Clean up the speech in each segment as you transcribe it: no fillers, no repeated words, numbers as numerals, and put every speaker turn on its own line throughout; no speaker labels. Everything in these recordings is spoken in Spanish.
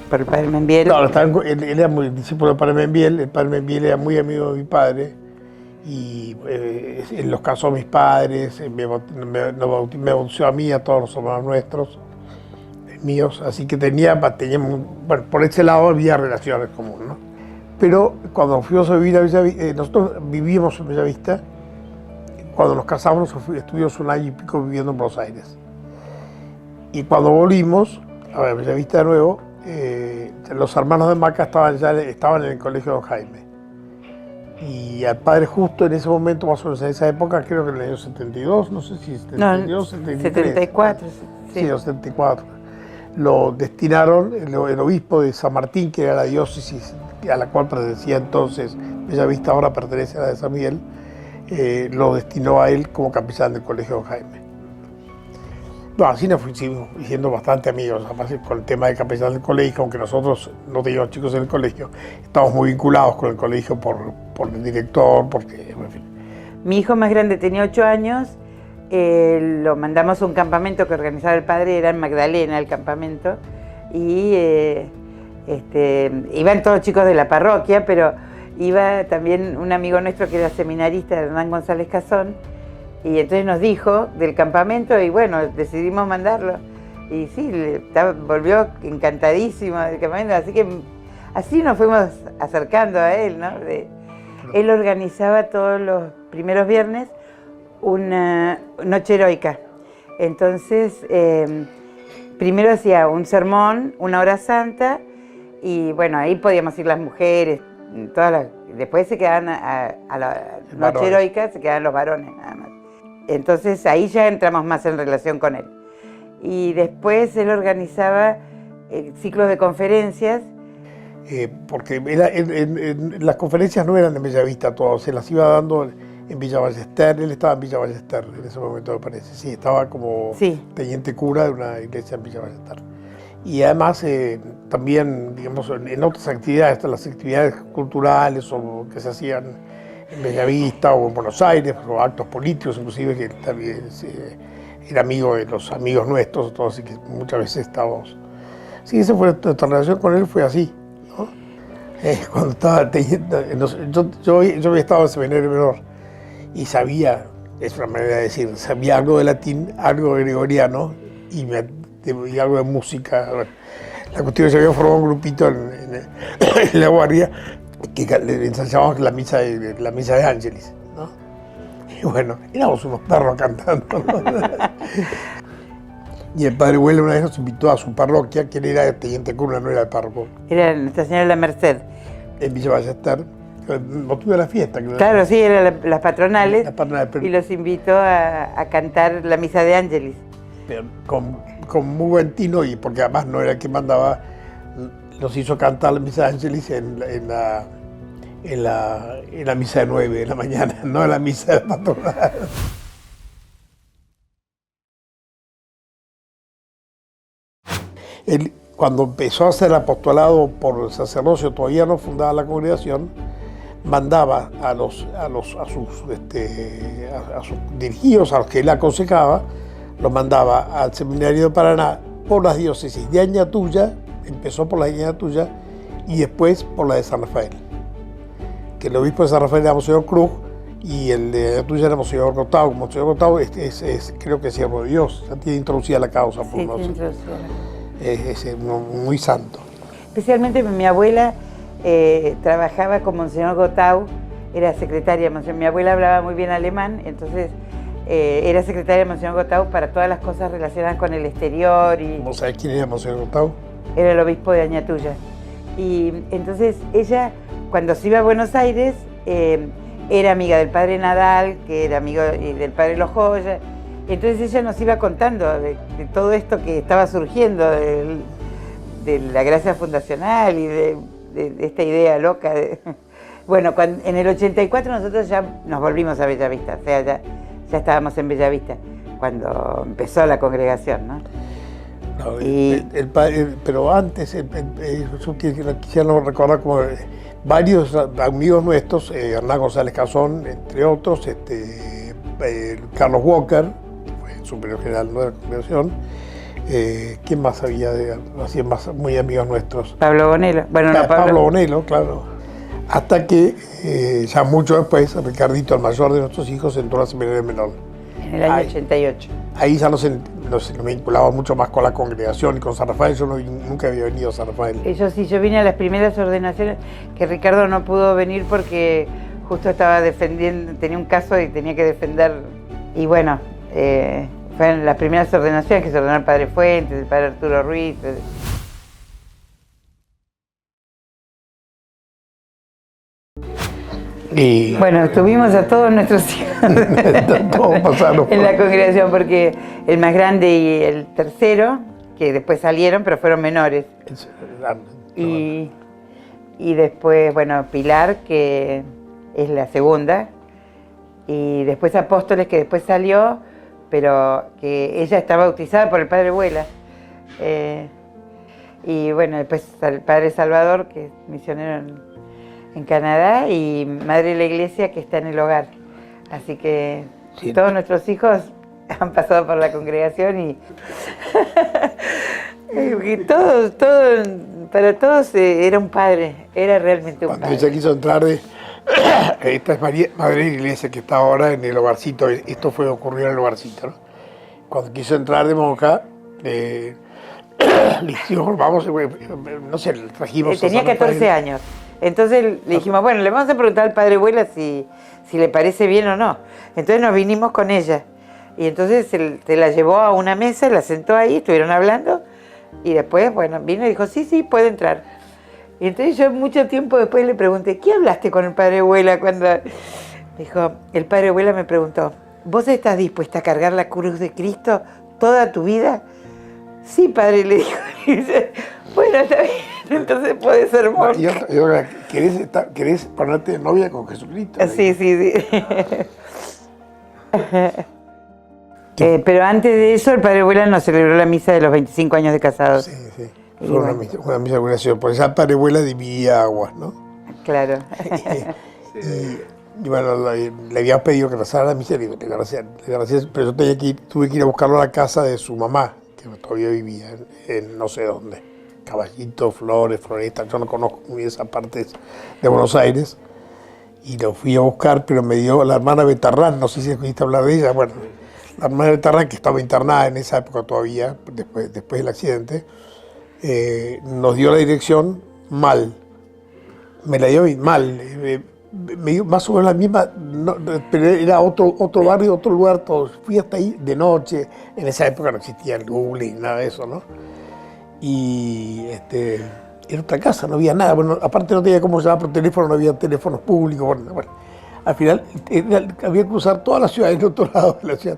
por el padre Membiel.
Claro, él era muy discípulo del padre Membiel. El padre Membiel era muy amigo de mi padre y él los casó a mis padres, me bautizó a mí, a todos los hermanos nuestros, míos, así que teníamos, bueno, por ese lado había relaciones comunes, ¿no? Pero cuando fuimos a vivir a Bellavista, nosotros vivíamos en Bellavista, cuando nos casamos estuvimos 1 año y pico viviendo en Buenos Aires. Y cuando volvimos a Bellavista de nuevo, los hermanos de Maca estaban en el colegio Don Jaime. Y al padre justo en ese momento, más o menos en esa época, creo que en el año 72, no sé si 72,
no,
73.
74.
Sí, 74. Lo destinaron, el obispo de San Martín, que era la diócesis a la cual pertenecía entonces Bellavista, ahora pertenece a la de San Miguel, lo destinó a él como capellán del colegio Don Jaime. Bueno, así nos fuimos siendo bastante amigos, además con el tema de capellán del colegio, aunque nosotros no teníamos chicos en el colegio, estábamos muy vinculados con el colegio por el director, porque, en fin.
Mi hijo más grande tenía 8 años, lo mandamos a un campamento que organizaba el padre, era en Magdalena el campamento, y iban todos chicos de la parroquia, pero iba también un amigo nuestro que era seminarista, Hernán González Cazón, y entonces nos dijo del campamento y bueno, decidimos mandarlo. Y sí, volvió encantadísimo del campamento, así que así nos fuimos acercando a él, ¿no? Él organizaba todos los primeros viernes una noche heroica. Entonces, primero hacía un sermón, 1 hora santa, y bueno, ahí podíamos ir las mujeres, después se quedaban a la noche heroica, se quedaban los varones nada más. Entonces ahí ya entramos más en relación con él. Y después él organizaba ciclos de conferencias.
Porque las conferencias no eran en Bellavista todas, se las iba dando en Villa Ballester. Él estaba en Villa Ballester en ese momento, me parece. Sí, estaba como teniente cura de una iglesia en Villa Ballester. Y además también, digamos, en otras actividades, las actividades culturales o que se hacían en Bellavista o en Buenos Aires, o actos políticos inclusive, que también era amigo de los amigos nuestros, todos, así que muchas veces estábamos. Sí, esa fue nuestra relación con él, fue así, ¿no? Cuando estaba teniendo, yo había estado en seminario menor y sabía, es una manera de decir, sabía algo de latín, algo de gregoriano y algo de música. Bueno, la cuestión es que había formado un grupito en la guardia que ensayábamos la misa de Ángeles, ¿no? Y bueno, éramos unos perros cantando, ¿no? Y el padre Huela una vez nos invitó a su parroquia, que él era teniente cura, no era el párroco.
Era Nuestra Señora de la Merced.
En Villa Ballester, motivo de la fiesta.
Claro, sí, eran las patronales, y los invitó a cantar la misa de Ángeles.
Pero con muy buen tino, y porque además no era el que mandaba, nos hizo cantar la misa de Ángeles en la misa de 9 de la mañana, no en la misa de la patronal. Él, cuando empezó a hacer apostolado por el sacerdocio, todavía no fundaba la congregación, mandaba a sus dirigidos, a los que él aconsejaba, los mandaba al seminario de Paraná por las diócesis de Añatuya, empezó por la de Añatuya y después por la de San Rafael. Que el obispo de San Rafael era Monseñor Cruz y el de Añatuya era Monseñor Gotau. Monseñor Gotau creo que es siervo de Dios, ya tiene introducida la causa. Por es muy santo.
Especialmente mi abuela trabajaba con Monseñor Gotau, era secretaria. Mi abuela hablaba muy bien alemán, entonces era secretaria de Monseñor Gotau para todas las cosas relacionadas con el exterior.
¿No sabes quién era Monseñor Gotau?
Era el obispo de Añatuya. Y entonces ella, cuando se iba a Buenos Aires, era amiga del padre Nadal, que era amigo del padre Lojoya. Entonces ella nos iba contando de todo esto que estaba surgiendo, de la gracia fundacional y de esta idea loca. Bueno, en el 84 nosotros ya nos volvimos a Bellavista, o sea, ya estábamos en Bellavista cuando empezó la congregación, ¿no?
No, pero antes, yo quisiera recordar como varios amigos nuestros, Hernán González Cazón, entre otros, Carlos Walker, fue el superior general de la congregación, ¿Quién más había? Así más, muy amigos nuestros.
Pablo Bonello. Bueno, no,
Pablo Bonello, claro. Hasta que ya mucho después, Ricardito, el mayor de nuestros hijos, entró a la seminaria menor.
En el año 88.
Ahí ya nos vinculaba mucho más con la congregación y con San Rafael. Yo nunca había venido a San Rafael.
Yo vine a las primeras ordenaciones, que Ricardo no pudo venir porque justo estaba defendiendo, tenía un caso y tenía que defender. Y bueno, fueron las primeras ordenaciones que se ordenó el padre Fuentes, el padre Arturo Ruiz. Y bueno, tuvimos a todos nuestros hijos en la congregación, porque el más grande y el tercero, que después salieron, pero fueron menores. Y después, bueno, Pilar, que es la segunda, y después Apóstoles, que después salió, pero que ella está bautizada por el padre Vuela. Y bueno, después el padre Salvador, que es misionero en Canadá, y madre de la iglesia, que está en el hogar. Así que sí, todos nuestros hijos han pasado por la congregación y para todos era un padre, era realmente un padre.
Cuando ella quiso entrar esta es madre de la iglesia que está ahora en el hogarcito, esto ocurrió en el hogarcito, ¿no? Cuando quiso entrar de monja, le dijimos, vamos, no sé, trajimos...
Tenía 14 años. Entonces le dijimos, bueno, le vamos a preguntar al padre Vuela si le parece bien o no. Entonces nos vinimos con ella. Y entonces se la llevó a una mesa, la sentó ahí, estuvieron hablando. Y después, bueno, vino y dijo, sí, puede entrar. Y entonces yo mucho tiempo después le pregunté, ¿qué hablaste con el padre Vuela cuando...? Dijo, el padre Vuela me preguntó, ¿vos estás dispuesta a cargar la cruz de Cristo toda tu vida? Sí, padre, le dijo. Bueno, está bien, entonces puede ser monja.
¿Querés ponerte de novia con Jesucristo?
Sí. Pero antes de eso, el padre Vuela nos celebró la misa de los 25 años de casados.
Sí. Fue una misa de curación, porque ya el padre Vuela dividía aguas, ¿no?
Claro.
Y bueno, le había pedido que rezara la misa, le digo, gracias, pero yo tuve que ir a buscarlo a la casa de su mamá, que todavía vivía en no sé dónde. Caballito, Flores, Floresta, yo no conozco muy bien esas partes de Buenos Aires. Y lo fui a buscar, pero me dio la hermana Betarrán, no sé si escuchaste hablar de ella. Bueno, la hermana Betarrán, que estaba internada en esa época todavía, después del accidente, nos dio la dirección mal. Me la dio mal. Me dio más o menos la misma, pero era otro barrio, otro lugar, todo. Fui hasta ahí de noche. En esa época no existía el Google ni nada de eso, ¿no? Y era otra casa, no había nada. Bueno, aparte no tenía cómo llamar por teléfono, no había teléfonos públicos. Bueno, al final había que cruzar toda la ciudad, del otro lado de la ciudad.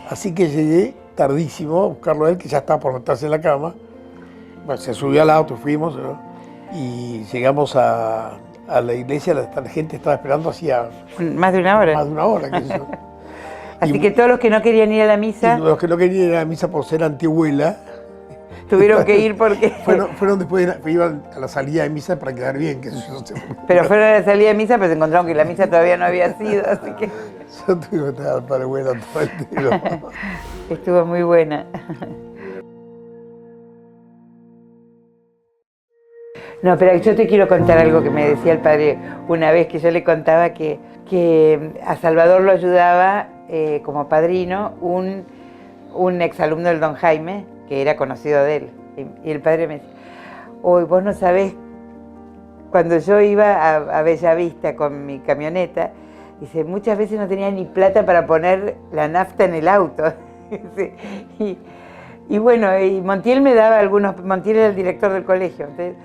Así que llegué tardísimo a buscarlo a él, que ya estaba por meterse en la cama. Bueno, se subió al auto, fuimos, ¿no? Y llegamos a la iglesia, la gente estaba esperando hacía...
Más de una hora.
Más de una hora, qué sé yo.
Así que todos los que no querían ir a la misa...
Los que no querían ir a la misa por ser antiabuela...
Tuvieron que ir porque...
Fueron después, iban a la salida de misa para quedar bien, qué sé yo.
Pero fueron a la salida de misa, pero se encontraron que la misa todavía no había sido, así que...
Yo tuve que estar para abuela todo el tiro.
Estuvo muy buena. No, pero yo te quiero contar algo que me decía el padre una vez, que yo le contaba que a Salvador lo ayudaba como padrino un exalumno del don Jaime, que era conocido de él. Y el padre me decía, hoy vos no sabés, cuando yo iba a Bellavista con mi camioneta, dice, muchas veces no tenía ni plata para poner la nafta en el auto. Y bueno, y Montiel me daba Montiel era el director del colegio, entonces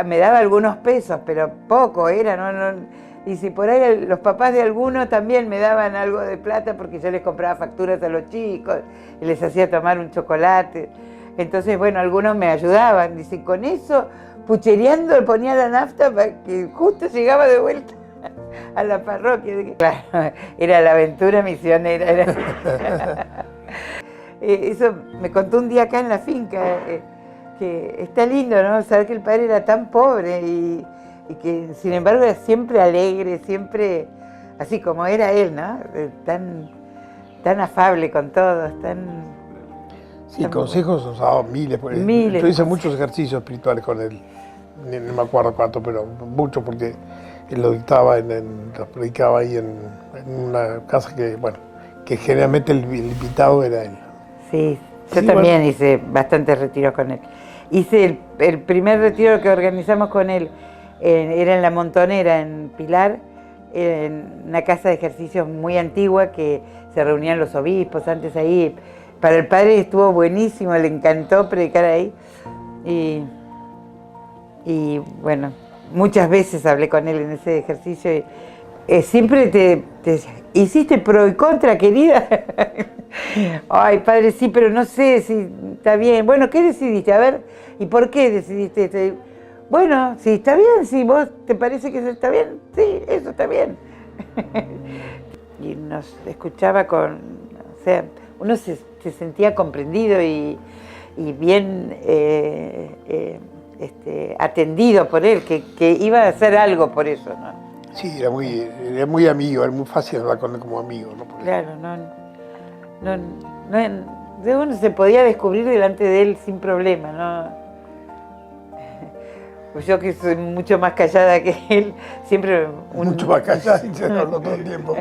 me daba algunos pesos, pero poco era, no. Y si por ahí los papás de algunos también me daban algo de plata porque yo les compraba facturas a los chicos y les hacía tomar un chocolate. Entonces, bueno, algunos me ayudaban. Dice, con eso, puchereando, ponía la nafta para que justo llegaba de vuelta a la parroquia. Claro, era la aventura misionera. Eso me contó un día acá en la finca, que está lindo, ¿no? Saber que el padre era tan pobre y que sin embargo era siempre alegre, siempre así como era él, ¿no? Tan afable con todos, tan...
Sí, consejos nos ha dado miles.
Miles.
Yo hice muchos ejercicios espirituales con él, no me acuerdo cuánto, pero mucho, porque él lo dictaba, lo predicaba ahí en una casa que, bueno, que generalmente el invitado era él.
Sí, yo también hice bastantes retiros con él. Hice el primer retiro que organizamos con él, era en La Montonera, en Pilar, en una casa de ejercicios muy antigua que se reunían los obispos antes ahí. Para el padre estuvo buenísimo, le encantó predicar ahí. Y bueno, muchas veces hablé con él en ese ejercicio. Siempre te hiciste pro y contra, querida. Ay, padre, sí, pero no sé si está bien. Bueno, ¿qué decidiste? A ver, ¿y por qué decidiste esto? Bueno, si está bien, si vos te parece que eso está bien, sí, eso está bien. Y nos escuchaba o sea, uno se sentía comprendido y bien atendido por él, que iba a hacer algo por eso, ¿no?
Sí, era muy amigo, era muy fácil hablar con él como amigo, ¿no?
Claro, uno se podía descubrir delante de él sin problema, ¿no? Pues yo que soy mucho más callada que él, siempre...
Mucho más callada y se habla todo el tiempo.